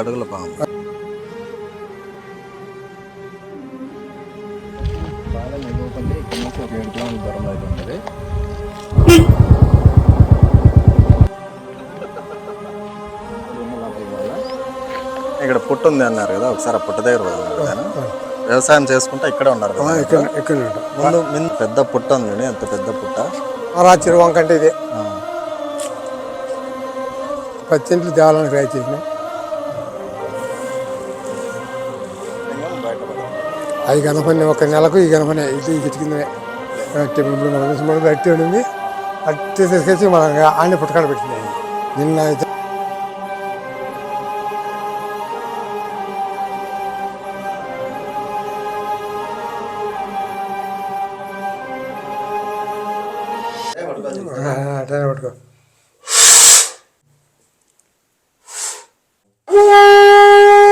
అడుగుల పాము బాగా నిలవకండి. ఇక్కడ నుంచి ఒక 7 కిలోమీటర్ల దూరంలో అయితే ఉంటుంది. ఇక్కడ పుట్ట ఉంది అన్నారు కదా, ఒకసారి ఆ పుట్ట దగ్గర వ్యవసాయం చేసుకుంటే ఇక్కడే ఉన్నారు కదా. ముందు పెద్ద పుట్ట ఉంది, ఎంత పెద్ద పుట్ట. చెరువు అంటే ఇదే 10 సెంట్లు దేవాలయానికి రాయి చేసినాం. అవి గణపని ఒక నెలకు ఈ గణపని ఇది కిందనే గట్టి ఉండింది. అట్టి తీసుకొచ్చి మనం ఆడిని పుట్టకాడ పెట్టింది నిన్న అయితే.